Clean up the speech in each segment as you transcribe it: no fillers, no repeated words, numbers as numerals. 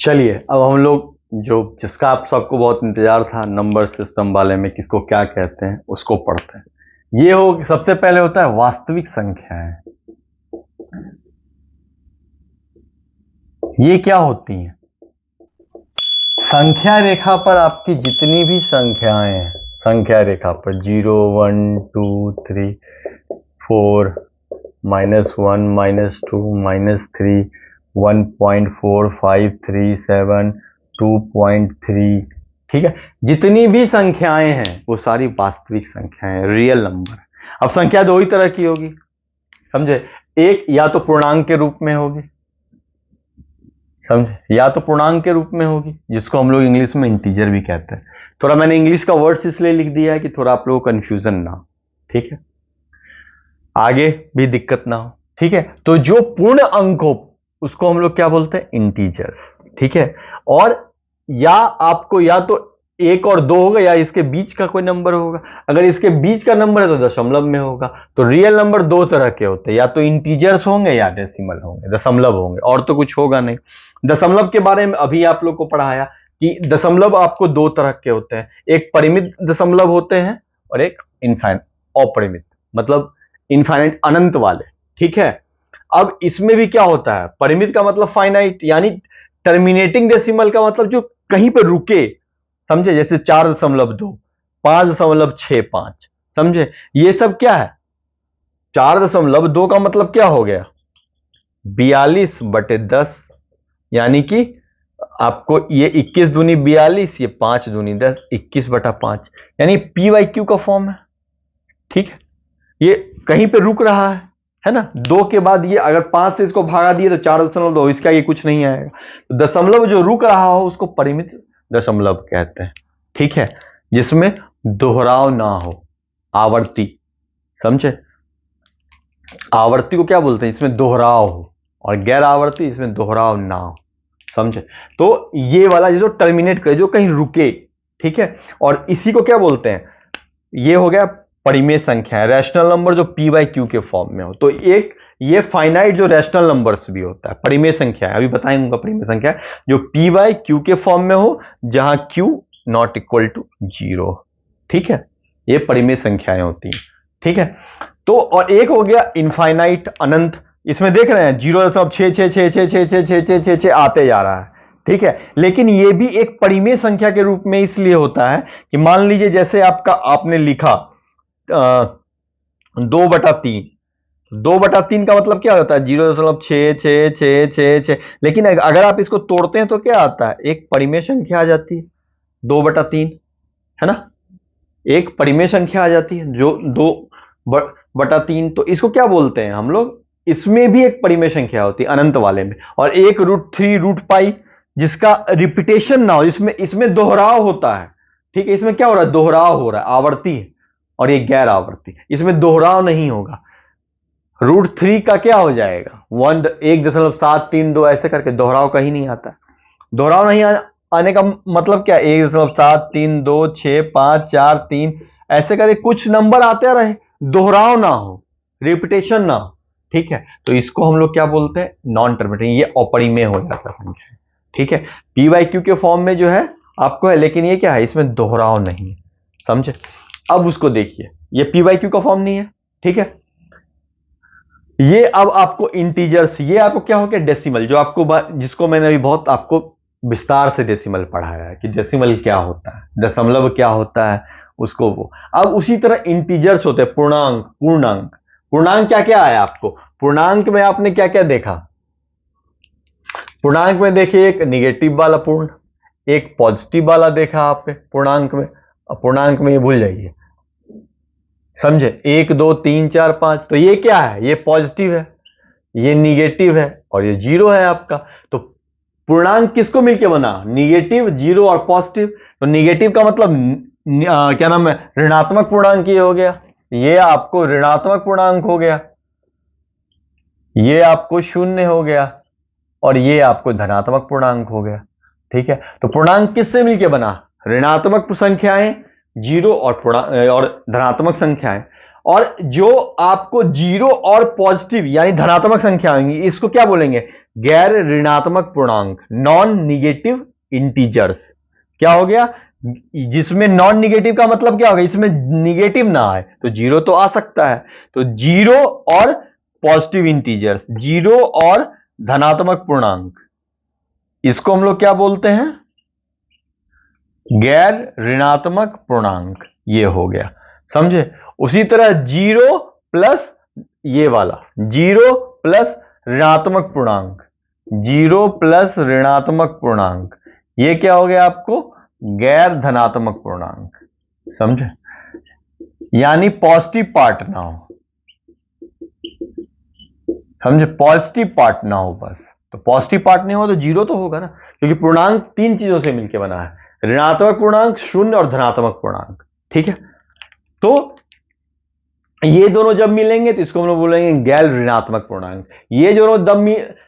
चलिए अब हम लोग जो जिसका आप सबको बहुत इंतजार था नंबर सिस्टम वाले में किसको क्या कहते हैं उसको पढ़ते हैं। ये हो सबसे पहले होता है वास्तविक संख्याएं। ये क्या होती हैं? संख्या रेखा पर आपकी जितनी भी संख्याएं हैं, संख्या रेखा पर 0 1 2 3 4 -1 -2 -3 1.4537 2.3, ठीक है। जितनी भी संख्याएं हैं वो सारी वास्तविक संख्याएं, रियल नंबर। अब संख्या दो ही तरह की होगी, समझे। एक या तो पूर्णांक के रूप में होगी, समझे, या तो पूर्णांक के रूप में होगी जिसको हम लोग इंग्लिश में इंटीजर भी कहते हैं। थोड़ा मैंने इंग्लिश का वर्ड्स इसलिए लिख दिया है कि थोड़ा आप लोगों को कंफ्यूजन ना हो, ठीक है, आगे भी दिक्कत ना हो, ठीक है। तो जो पूर्ण अंक हो उसको हम लोग क्या बोलते हैं? इंटीजर, ठीक है। और या आपको या तो एक और दो होगा या इसके बीच का कोई नंबर होगा। अगर इसके बीच का नंबर है तो दशमलव में होगा। तो रियल नंबर दो तरह के होते हैं, या तो इंटीजर्स होंगे या डेसिमल होंगे, दशमलव होंगे, और तो कुछ होगा नहीं। दशमलव के बारे में अभी आप लोग को पढ़ाया कि दशमलव आपको दो तरह के होते हैं, एक परिमित दशमलव होते हैं और एक इनफाइनाइट अपरिमित, मतलब इनफाइनाइट अनंत वाले, ठीक है। अब इसमें भी क्या होता है? परिमित का मतलब फाइनाइट, यानी टर्मिनेटिंग डेसिमल का मतलब जो कहीं पर रुके, समझे, जैसे 4.2 5.65, समझे। ये सब क्या है? 4.2 का मतलब क्या हो गया? 42/10, यानी कि आपको ये 21 दूनी 42, ये 5 दूनी 10, 21/5, यानी पी वाई क्यू का फॉर्म है, ठीक है। ये कहीं पे रुक रहा है ना। दो के बाद ये अगर 5 से इसको भागा दिए तो 4.2, इसका ये कुछ नहीं आएगा। तो दशमलव जो रुक रहा हो उसको परिमित दशमलव कहते हैं, ठीक है, जिसमें दोहराव ना हो, आवर्ती, समझे। आवर्ती को क्या बोलते हैं? इसमें दोहराव हो, और गैर आवर्ती इसमें दोहराव ना हो, समझे। तो ये वाला जो टर्मिनेट करे, जो कहीं रुके, ठीक है। और इसी को क्या बोलते हैं? ये हो गया परिमेय संख्या है, रैशनल नंबर जो पी बाई क्यू के फॉर्म में हो। तो एक ये फाइनाइट जो रैशनल नंबर्स भी होता है, परिमेय संख्या है, अभी बताएंगे परिमेय संख्या जो पी बाई क्यू के फॉर्म में हो, जहां क्यू नॉट इक्वल टू 0, ठीक है। ये परिमेय संख्याएं होती हैं, ठीक है। तो और एक हो गया इनफाइनाइट अनंत, इसमें देख रहे हैं 0.6666666 आते जा रहा है, ठीक है। लेकिन ये भी एक परिमेय संख्या के रूप में इसलिए होता है कि मान लीजिए जैसे आपने लिखा 2/3, 2/3 का मतलब क्या होता है? 0.666666, लेकिन अगर आप इसको तोड़ते हैं तो क्या आता है? एक परिमेय संख्या आ जाती है 2/3, है ना। एक परिमेय संख्या आ जाती है जो 2/3। तो इसको क्या बोलते हैं हम लोग? इसमें भी एक परिमेय संख्या होती है अनंत वाले में। और एक √3√π जिसका रिपीटेशन ना हो, इसमें दोहराव होता है, ठीक है। इसमें क्या हो रहा है? दोहराव हो रहा है, आवर्ती है, और ये गैर आवर्ती, इसमें दोहराव नहीं होगा। √3 का क्या हो जाएगा? 1.732, ऐसे करके दोहराव कहीं नहीं आता। दोहराव नहीं आने का मतलब क्या? 1.7326543, ऐसे करके कुछ नंबर आते रहे, दोहराव ना हो, रिपीटेशन ना हो, ठीक है। तो इसको हम लोग क्या बोलते हैं? नॉन टर्मिनेटिंग, ये अपरिमेय हो जाता है संख्या, ठीक है। पी वाई क्यू के फॉर्म में जो है आपको है, लेकिन ये क्या है? इसमें दोहराव नहीं है, समझे। अब उसको देखिए, ये पी वाई क्यू का फॉर्म नहीं है, ठीक है। ये अब आपको इंटीजर्स, ये आपको क्या हो गया? डेसिमल, जो आपको जिसको मैंने अभी बहुत आपको विस्तार से डेसिमल पढ़ाया है कि डेसिमल क्या होता है, दशमलव क्या होता है, उसको वो। अब उसी तरह इंटीजर्स होते हैं, पूर्णांक, पूर्णांक। पूर्णांक क्या क्या आया आपको? पूर्णांक में आपने क्या क्या देखा? पूर्णांक में देखिए, एक निगेटिव वाला पूर्ण, एक पॉजिटिव वाला देखा आपने पूर्णांक में। पूर्णांक में ये भूल जाइए, समझे। 1 2 3 4 5, तो ये क्या है? ये पॉजिटिव है, ये निगेटिव है, और ये 0 है आपका। तो पूर्णांक किसको मिलके बना? निगेटिव, 0 और पॉजिटिव। तो निगेटिव का मतलब क्या नाम है? ऋणात्मक पूर्णांक ये हो गया, ये आपको ऋणात्मक पूर्णांक हो गया, ये आपको 0 हो गया, और ये आपको धनात्मक पूर्णांक हो गया, ठीक है। तो पूर्णांक किससे मिलके बना? ऋणात्मक संख्याएं 0 और धनात्मक संख्याएं। और जो आपको 0 और पॉजिटिव यानी धनात्मक संख्या आएंगी, इसको क्या बोलेंगे? गैर ऋणात्मक पूर्णांक, नॉन निगेटिव इंटीजर्स। क्या हो गया, जिसमें नॉन निगेटिव का मतलब क्या होगा, इसमें निगेटिव ना आए तो जीरो तो आ सकता है, तो जीरो और पॉजिटिव इंटीजर्स, जीरो और धनात्मक पूर्णांक, इसको हम लोग क्या बोलते हैं, गैर ऋणात्मक पूर्णांक। ये हो गया, समझे। उसी तरह जीरो प्लस ये वाला, जीरो प्लस ऋणात्मक पूर्णांक, जीरो प्लस ऋणात्मक पूर्णांक, ये क्या हो गया आपको, गैर धनात्मक पूर्णांक, समझे। यानी पॉजिटिव पार्ट ना हो, समझे, पॉजिटिव पार्ट ना हो बस। तो पॉजिटिव पार्ट नहीं हो तो जीरो तो होगा ना, क्योंकि पूर्णांक तीन चीजों से मिलकर बना है, ऋणात्मक पूर्णांक, शून्य और धनात्मक पूर्णांक, ठीक है। तो ये दोनों जब मिलेंगे तो इसको हम लोग बोलेंगे गैर ऋणात्मक पूर्णांक, ये दोनों जब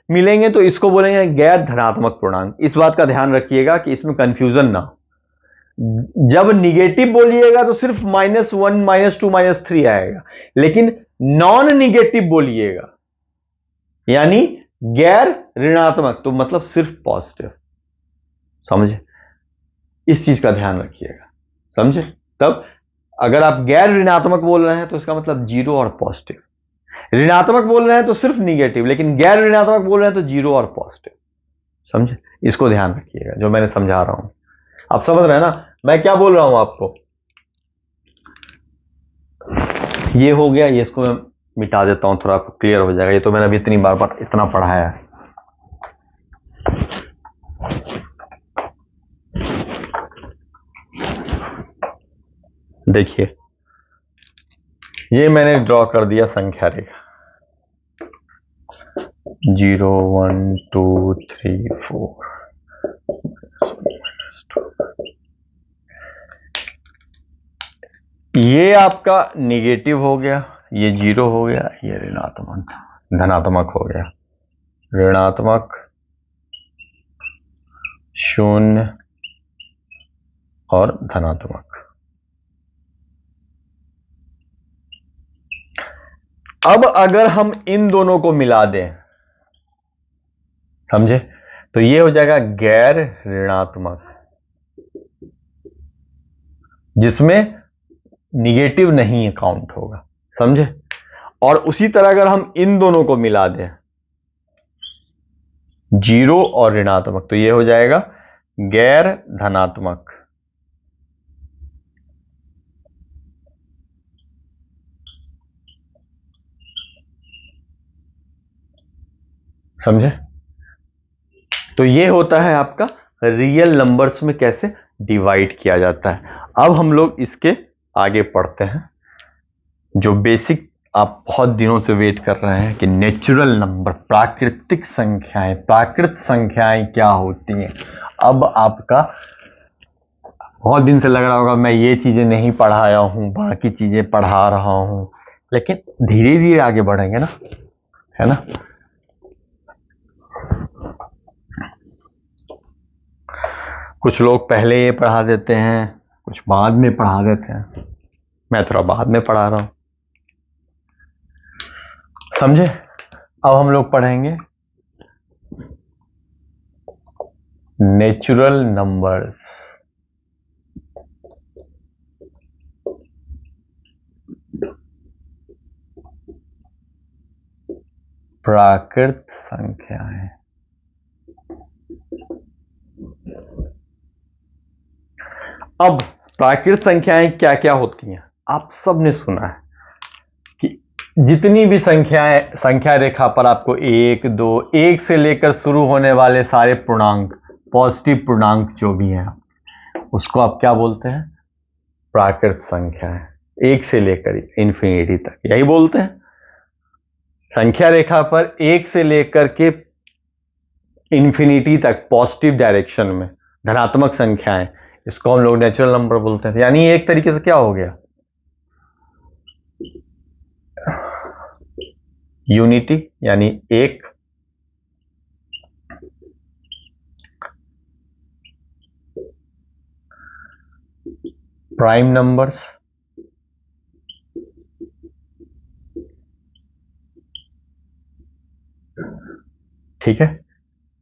मिलेंगे तो इसको बोलेंगे गैर धनात्मक पूर्णांक। इस बात का ध्यान रखिएगा कि इसमें कंफ्यूजन ना हो, जब निगेटिव बोलिएगा तो सिर्फ -1, -2, -3 आएगा, लेकिन नॉन निगेटिव बोलिएगा यानी गैर ऋणात्मक तो मतलब सिर्फ पॉजिटिव, समझे। इस चीज का ध्यान रखिएगा, समझे। तब अगर आप गैर ऋणात्मक बोल रहे हैं तो इसका मतलब जीरो और पॉजिटिव, ऋणात्मक बोल रहे हैं तो सिर्फ निगेटिव, लेकिन गैर ऋणात्मक बोल रहे हैं तो जीरो और पॉजिटिव, समझे। इसको ध्यान रखिएगा जो मैंने समझा रहा हूं, आप समझ रहे हैं ना मैं क्या बोल रहा हूं आपको। ये हो गया, ये इसको मैं मिटा देता हूं, थोड़ा आपको क्लियर हो जाएगा। ये तो मैंने अभी इतनी बार इतना पढ़ाया है। देखिए ये मैंने ड्रॉ कर दिया संख्या रेखा, 0 1 2 3 4, ये आपका निगेटिव हो गया, ये जीरो हो गया, ये ऋणात्मक धनात्मक हो गया, ऋणात्मक, शून्य और धनात्मक। अब अगर हम इन दोनों को मिला दें, समझे, तो ये हो जाएगा गैर ऋणात्मक, जिसमें निगेटिव नहीं काउंट होगा, समझे। और उसी तरह अगर हम इन दोनों को मिला दें, जीरो और ऋणात्मक, तो ये हो जाएगा गैर धनात्मक, समझे। तो ये होता है आपका रियल नंबर्स में कैसे डिवाइड किया जाता है। अब हम लोग इसके आगे पढ़ते हैं, जो बेसिक आप बहुत दिनों से वेट कर रहे हैं कि नेचुरल नंबर, प्राकृतिक संख्याएं, प्राकृत संख्याएं क्या होती हैं। अब आपका बहुत दिन से लग रहा होगा मैं ये चीजें नहीं पढ़ाया हूं, बाकी चीजें पढ़ा रहा हूं, लेकिन धीरे धीरे आगे बढ़ेंगे ना, है ना। कुछ लोग पहले ये पढ़ा देते हैं, कुछ बाद में पढ़ा देते हैं, मैं थोड़ा बाद में पढ़ा रहा हूं, समझे। अब हम लोग पढ़ेंगे नेचुरल नंबर्स, प्राकृत संख्याएं। अब प्राकृत संख्याएं क्या क्या होती हैं, आप सबने सुना है कि जितनी भी संख्याएं, संख्या रेखा पर आपको 1 2, 1 से लेकर शुरू होने वाले सारे पूर्णांक, पॉजिटिव पूर्णांक जो भी हैं, उसको आप क्या बोलते हैं, प्राकृत संख्याएं। 1 से लेकर इंफिनिटी तक यही बोलते हैं। संख्या रेखा पर 1 से लेकर के इंफिनिटी तक पॉजिटिव डायरेक्शन में धनात्मक संख्याएं, इसको हम लोग नेचुरल नंबर बोलते हैं। यानी एक तरीके से क्या हो गया, यूनिटी, यानी एक। प्राइम नंबर्स, ठीक है,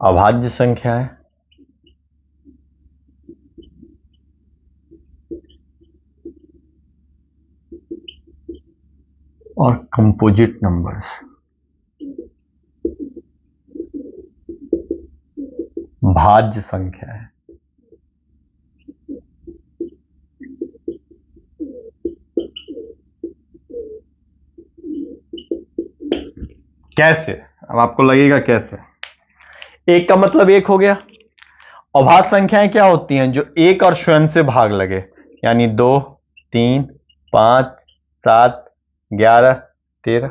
अभाज्य संख्या है। और कंपोजिट नंबर्स भाज्य संख्या है। कैसे? अब आपको लगेगा कैसे? एक का मतलब एक हो गया। अभाज्य संख्याएं क्या होती हैं? जो एक और स्वयं से भाग लगे, यानी 2, 3, 5, 7, 11, 13।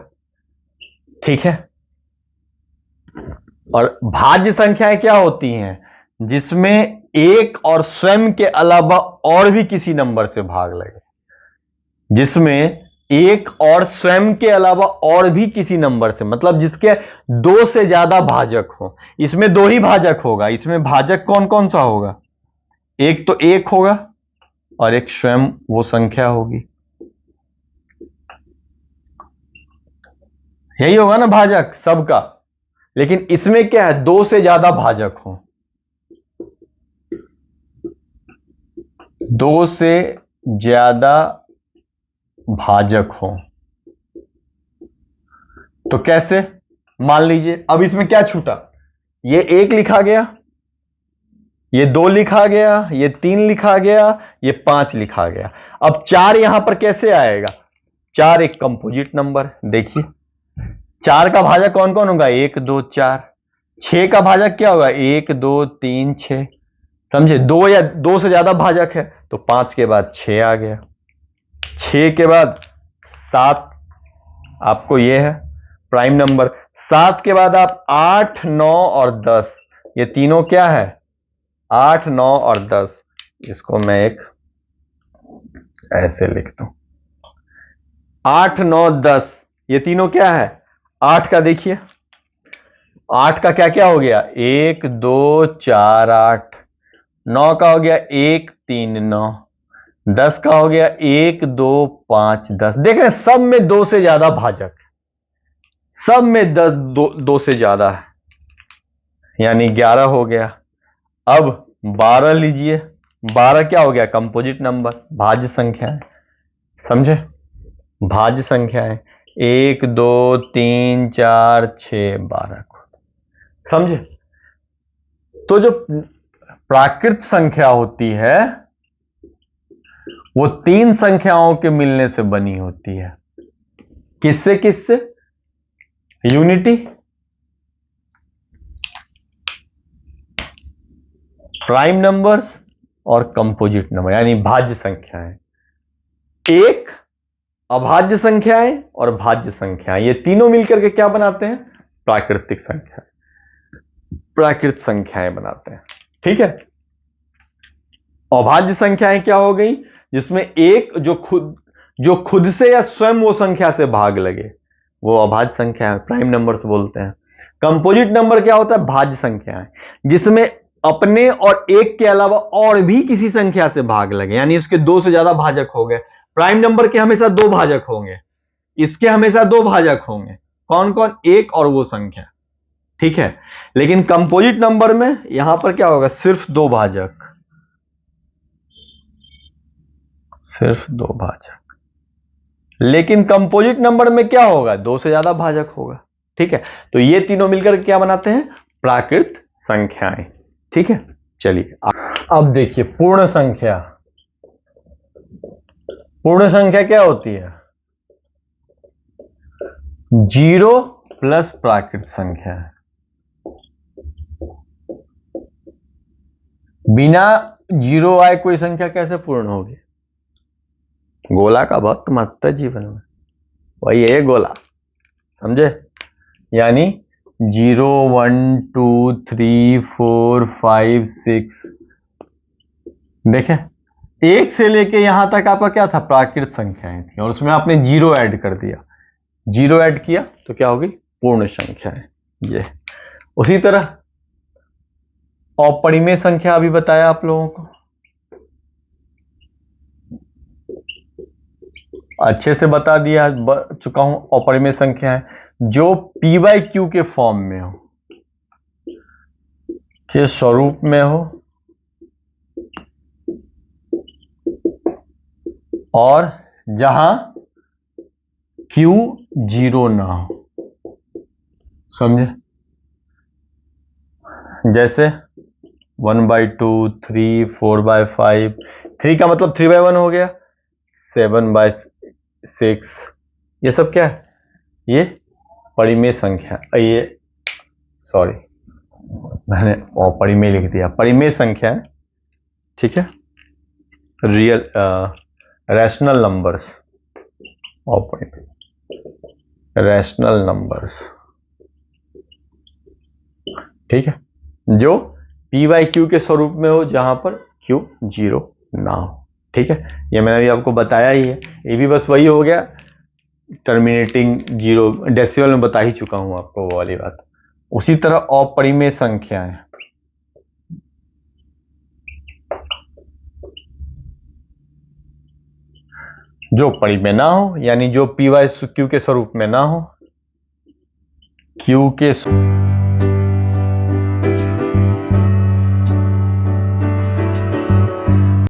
ठीक है। और भाज्य संख्याएं क्या होती हैं? जिसमें एक और स्वयं के अलावा और भी किसी नंबर से भाग लगे। जिसमें एक और स्वयं के अलावा और भी किसी नंबर से, मतलब जिसके दो से ज्यादा भाजक हो। इसमें दो ही भाजक होगा। इसमें भाजक कौन कौन सा होगा? एक तो एक होगा और एक स्वयं वो संख्या होगी। यही होगा ना भाजक सबका। लेकिन इसमें क्या है? दो से ज्यादा भाजक हो। दो से ज्यादा भाजक हो तो कैसे? मान लीजिए अब इसमें क्या छूटा? ये एक लिखा गया, ये दो लिखा गया, ये तीन लिखा गया, ये पांच लिखा गया। अब चार यहां पर कैसे आएगा? चार एक कंपोजिट नंबर। देखिए चार का भाजक कौन कौन होगा? एक, दो, चार। छह का भाजक क्या होगा? एक, दो, तीन, छह। समझे? दो या दो से ज्यादा भाजक है तो पांच के बाद छह आ गया, छह के बाद सात। आपको यह है प्राइम नंबर। सात के बाद आप आठ, नौ और दस। ये तीनों क्या है? आठ, नौ और दस। इसको मैं एक ऐसे लिखता हूं, आठ, नौ, दस। ये तीनों क्या है? आठ का देखिए, आठ का क्या क्या हो गया? एक, दो, चार, आठ। नौ का हो गया एक, तीन, नौ। दस का हो गया एक, दो, पांच, दस। देख रहे हैं सब में दो से ज्यादा भाजक, सब में दो से ज्यादा है, यानी 11 हो गया। अब 12 लीजिए, 12 क्या हो गया? कंपोजिट नंबर, भाज्य संख्या है। समझे? भाज्य संख्या है। एक, दो, तीन, चार, छह, 12। समझे? तो जो प्राकृत संख्या होती है वो तीन संख्याओं के मिलने से बनी होती है। किससे किससे? यूनिटी, प्राइम नंबर्स और कंपोजिट नंबर, यानी भाज्य संख्याएं। एक अभाज्य संख्याएं और भाज्य संख्याएं, ये तीनों मिलकर के क्या बनाते हैं? प्राकृतिक संख्या, प्राकृत संख्याएं बनाते हैं। ठीक है। अभाज्य संख्याएं क्या हो गई? जिसमें एक जो खुद से या स्वयं वो संख्या से भाग लगे, वो अभाज्य संख्या है, प्राइम नंबर्स बोलते हैं। कंपोजिट नंबर क्या होता है? भाज्य संख्या है, जिसमें अपने और एक के अलावा और भी किसी संख्या से भाग लगे, यानी उसके दो से ज्यादा भाजक हो गए। प्राइम नंबर के हमेशा दो भाजक होंगे, इसके हमेशा दो भाजक होंगे। कौन कौन? एक और वो संख्या। ठीक है। लेकिन कंपोजिट नंबर में यहां पर क्या होगा? सिर्फ दो भाजक, सिर्फ दो भाजक। लेकिन कंपोजिट नंबर में क्या होगा? दो से ज्यादा भाजक होगा। ठीक है। तो ये तीनों मिलकर क्या बनाते हैं? प्राकृत संख्याएं। ठीक है। चलिए अब देखिए पूर्ण संख्या। पूर्ण संख्या क्या होती है? जीरो प्लस प्राकृत संख्या है। बिना जीरो आए कोई संख्या कैसे पूर्ण होगी? गोला का बहुत महत्व है जीवन में, वही है गोला। समझे? यानी 0, 1, 2, 3, 4, 5, 6। देखें एक से लेके यहां तक आपका क्या था? प्राकृत संख्याएं थी, और उसमें आपने जीरो ऐड कर दिया। जीरो ऐड किया तो क्या होगी? पूर्ण संख्या है ये। उसी तरह अपरिमेय संख्या अभी बताया आप लोगों को, अच्छे से बता दिया चुका हूं। अपरिमेय संख्या है जो p/q के फॉर्म में हो। के स्वरूप में हो और जहां Q 0 ना हो। समझे? जैसे 1/2, 3, 4/5, 3 का मतलब 3/1 हो गया, 7/6, ये सब क्या है? ये परिमेय संख्या, ये सॉरी मैंने परिमेय लिख दिया, परिमेय संख्या है, ठीक है, real rational numbers, rational numbers, ठीक है, जो पी वाई क्यू के स्वरूप में हो जहां पर क्यू 0 ना हो। ठीक है, ये मैंने अभी आपको बताया ही है, ये भी बस वही हो गया, टर्मिनेटिंग 0 डेसिमल में बता ही चुका हूं आपको वो वाली बात। उसी तरह अपरिमेय संख्याएं, जो परिमेय ना हो, यानी जो पी वाई क्यू के स्वरूप में ना हो, क्यू के